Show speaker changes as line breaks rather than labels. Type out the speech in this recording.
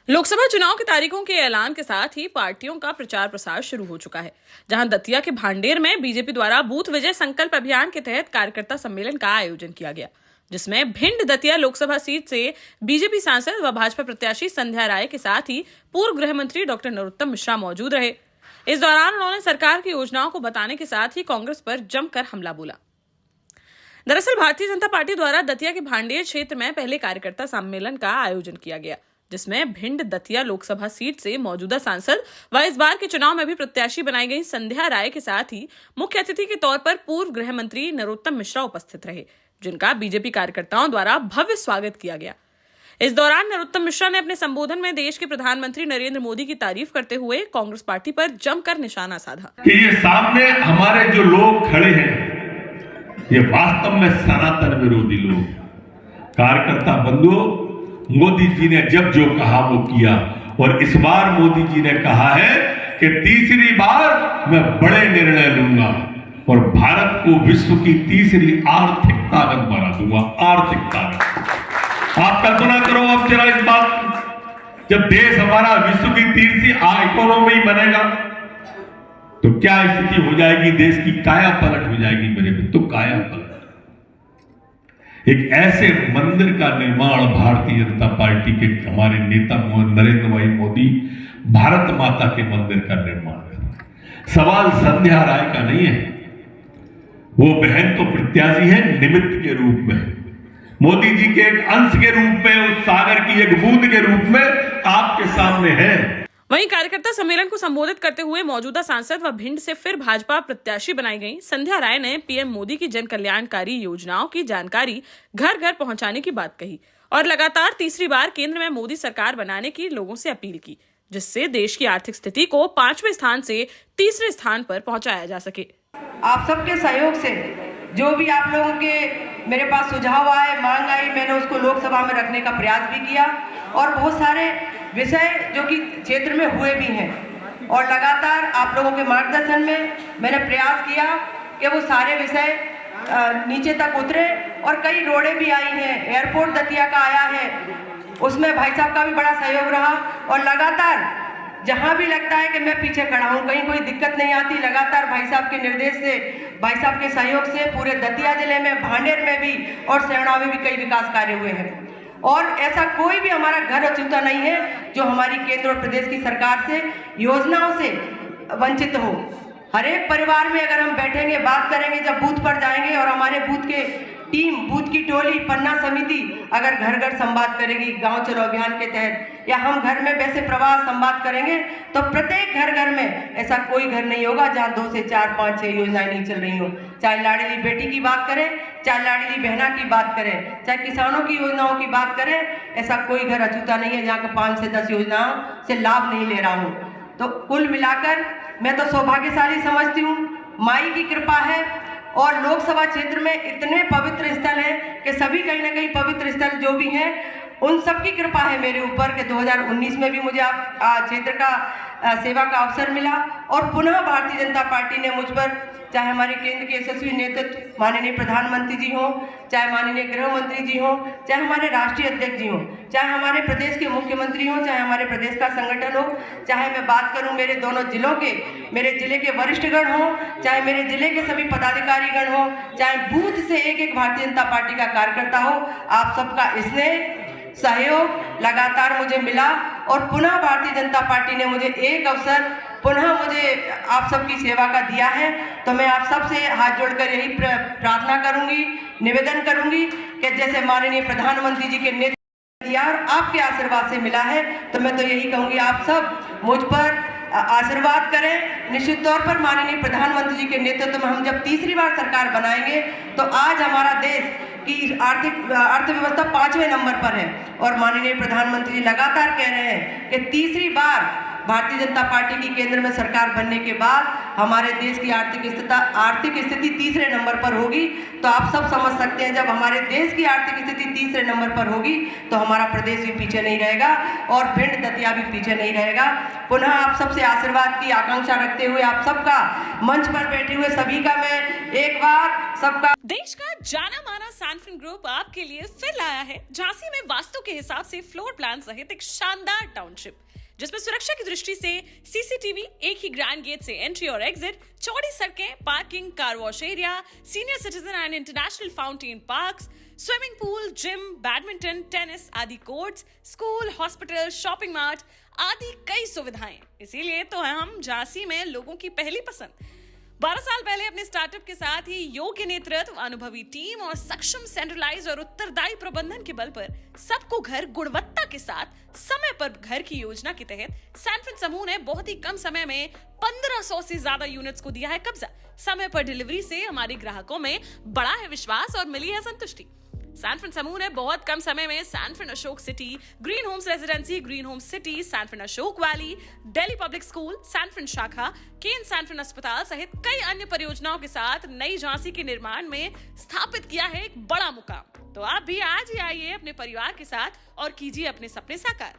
लोकसभा चुनाव की तारीखों के ऐलान के साथ ही पार्टियों का प्रचार प्रसार शुरू हो चुका है। जहां दतिया के भांडेर में बीजेपी द्वारा बूथ विजय संकल्प अभियान के तहत कार्यकर्ता सम्मेलन का आयोजन किया गया, जिसमें भिंड दतिया लोकसभा सीट से बीजेपी सांसद व भाजपा प्रत्याशी संध्या राय के साथ ही पूर्व गृह मंत्री डॉक्टर नरोत्तम मिश्रा मौजूद रहे। इस दौरान उन्होंने सरकार की योजनाओं को बताने के साथ ही कांग्रेस पर जमकर हमला बोला। दरअसल भारतीय जनता पार्टी द्वारा दतिया के भांडेर क्षेत्र में पहले कार्यकर्ता सम्मेलन का आयोजन किया गया, जिसमें भिंड दतिया लोकसभा सीट से मौजूदा सांसद व इस बार के चुनाव में भी प्रत्याशी बनाई गई संध्या राय के साथ ही मुख्य अतिथि के तौर पर पूर्व गृह मंत्री नरोत्तम मिश्रा उपस्थित रहे, जिनका बीजेपी कार्यकर्ताओं द्वारा भव्य स्वागत किया गया। इस दौरान नरोत्तम मिश्रा ने अपने संबोधन में देश के प्रधानमंत्री नरेंद्र मोदी की तारीफ करते हुए कांग्रेस पार्टी पर जमकर निशाना साधा
कि ये सामने हमारे जो लोग खड़े हैं, ये वास्तव में सनातन विरोधी लोग। कार्यकर्ता बंधुओं, मोदी जी ने जब जो कहा वो किया, और इस बार मोदी जी ने कहा है कि तीसरी बार मैं बड़े निर्णय लूंगा और भारत को विश्व की तीसरी आर्थिक ताकत बना दूंगा। आर्थिक ताकत आप कल्पना करो अब जरा इस बात, जब देश हमारा विश्व की तीसरी इकोनॉमी बनेगा तो क्या स्थिति हो जाएगी, देश की काया पलट हो जाएगी। मेरे मित्रों, काया पलट। एक ऐसे मंदिर का निर्माण भारतीय जनता पार्टी के हमारे नेता नरेंद्र भाई मोदी भारत माता के मंदिर का निर्माण कर। सवाल संध्या राय का नहीं है, वो बहन तो प्रत्याशी है निमित्त के रूप में, मोदी जी के एक अंश के रूप में, उस सागर की एक बूंद के रूप में आपके सामने है।
वहीं कार्यकर्ता सम्मेलन को संबोधित करते हुए मौजूदा सांसद व भिंड से फिर भाजपा प्रत्याशी बनाई गई संध्या राय ने पीएम मोदी की जन कल्याणकारी योजनाओं की जानकारी घर घर पहुंचाने की बात कही और लगातार तीसरी बार केंद्र में मोदी सरकार बनाने की लोगों से अपील की, जिससे देश की आर्थिक स्थिति को 5वें स्थान से तीसरे स्थान पर पहुंचाया जा सके।
आप सबके सहयोग से जो भी आप लोगों के मेरे पास सुझाव आए, मांग आई, मैंने उसको लोकसभा में रखने का प्रयास भी किया और बहुत सारे विषय जो कि क्षेत्र में हुए भी हैं और लगातार आप लोगों के मार्गदर्शन में मैंने प्रयास किया कि वो सारे विषय नीचे तक उतरे और कई रोडें भी आई हैं। एयरपोर्ट दतिया का आया है, उसमें भाई साहब का भी बड़ा सहयोग रहा और लगातार जहां भी लगता है कि मैं पीछे खड़ा हूं, कहीं कोई दिक्कत नहीं आती, लगातार भाई साहब के निर्देश से, भाई साहब के सहयोग से पूरे दतिया जिले में, भांडेर में भी और सेवड़ा में भी कई विकास कार्य हुए हैं। और ऐसा कोई भी हमारा घर अछूता नहीं है जो हमारी केंद्र और प्रदेश की सरकार से योजनाओं से वंचित हो। हर एक परिवार में अगर हम बैठेंगे, बात करेंगे, जब बूथ पर जाएंगे और हमारे बूथ के टीम, बूथ की टोली, पन्ना समिति अगर घर घर संवाद करेगी गांव चलो अभियान के तहत, या हम घर में वैसे प्रवास संवाद करेंगे तो प्रत्येक घर घर में ऐसा कोई घर नहीं होगा जहां 2 से 4, 5, 6 योजनाएं नहीं चल रही हो। चाहे लाडली बेटी की बात करें, चाहे लाडली बहना की बात करें, चाहे किसानों की योजनाओं की बात करें, ऐसा कोई घर अछूता नहीं है जहाँ का 5 से 10 योजनाओं से लाभ नहीं ले रहा हूँ। तो कुल मिलाकर मैं तो सौभाग्यशाली समझती हूँ, माई की कृपा है और लोकसभा क्षेत्र में इतने पवित्र स्थल हैं कि सभी कहीं ना कहीं पवित्र स्थल जो भी हैं उन सब की कृपा है मेरे ऊपर कि 2019 में भी मुझे आप क्षेत्र का सेवा का अवसर मिला और पुनः भारतीय जनता पार्टी ने मुझ पर, चाहे हमारे केंद्र के यशस्वी नेतृत्व माननीय प्रधानमंत्री जी हों, चाहे माननीय गृह मंत्री जी हों, चाहे हमारे राष्ट्रीय अध्यक्ष जी हों, चाहे हमारे प्रदेश के मुख्यमंत्री हों, चाहे हमारे प्रदेश का संगठन हो, चाहे मैं बात करूं मेरे दोनों जिलों के, मेरे जिले के वरिष्ठगण हों, चाहे मेरे जिले के सभी पदाधिकारीगण हों, चाहे बूथ से एक भारतीय जनता पार्टी का कार्यकर्ता हो, आप सबका स्नेह सहयोग लगातार मुझे मिला और पुनः भारतीय जनता पार्टी ने मुझे एक अवसर पुनः मुझे आप सबकी सेवा का दिया है। तो मैं आप सबसे हाथ जोड़कर यही प्रार्थना करूंगी, निवेदन करूंगी कि जैसे माननीय प्रधानमंत्री जी के नेतृत्व दिया और आपके आशीर्वाद से मिला है, तो मैं तो यही कहूंगी आप सब मुझ पर आशीर्वाद करें। निश्चित तौर पर माननीय प्रधानमंत्री जी के नेतृत्व में हम जब तीसरी बार सरकार बनाएंगे तो आज हमारा देश की अर्थव्यवस्था 5वें नंबर पर है और माननीय प्रधानमंत्री जी लगातार कह रहे हैं कि तीसरी बार भारतीय जनता पार्टी की केंद्र में सरकार बनने के बाद हमारे देश की आर्थिक स्थिति तीसरे नंबर पर होगी, तो आप सब समझ सकते हैं जब हमारे देश की आर्थिक स्थिति तीसरे नंबर पर होगी तो हमारा प्रदेश भी पीछे नहीं रहेगा और भिंड दतिया भी पीछे नहीं रहेगा। पुनः आप सबसे आशीर्वाद की आकांक्षा रखते हुए आप सबका मंच पर बैठे हुए सभी का मैं एक बार सबका
देश का जाना माना सैनफिन ग्रुप आपके लिए फिर लाया है झांसी में वास्तु के हिसाब से फ्लोर प्लान सहित एक शानदार टाउनशिप, जिसमें सुरक्षा की दृष्टि से सीसीटीवी, एक ही ग्रैंड गेट से एंट्री और एग्जिट, चौड़ी सड़कें, parking, car wash area, senior citizen and international fountain parks, swimming pool, gym, badminton, tennis आदि courts, school, hospital, shopping mart आदि कई सुविधाएं। इसीलिए तो हम झांसी में लोगों की पहली पसंद। 12 साल पहले अपने स्टार्टअप के साथ ही योग्य नेतृत्व, अनुभवी टीम और सक्षम सेंट्रलाइज और उत्तरदायी प्रबंधन के बल पर सबको घर गुणवत्ता के साथ समय पर घर की योजना के तहत सैनफिन समूह ने बहुत ही कम समय में 1500 से ज्यादा यूनिट्स को दिया है कब्जा। समय पर डिलीवरी से हमारे ग्राहकों में बड़ा है विश्वास और मिली है संतुष्टि। सैनफिन समूह ने बहुत कम समय में Sanfin Ashok city, green homes residency, green homes city, Sanfin Ashok valley, Delhi public school, Sanfin शाखा, केन सैनफिन अस्पताल सहित कई अन्य परियोजनाओं के साथ नई झांसी के निर्माण में स्थापित किया है एक बड़ा मुकाम। तो आप भी आज ही आइए अपने परिवार के साथ और कीजिए अपने सपने साकार।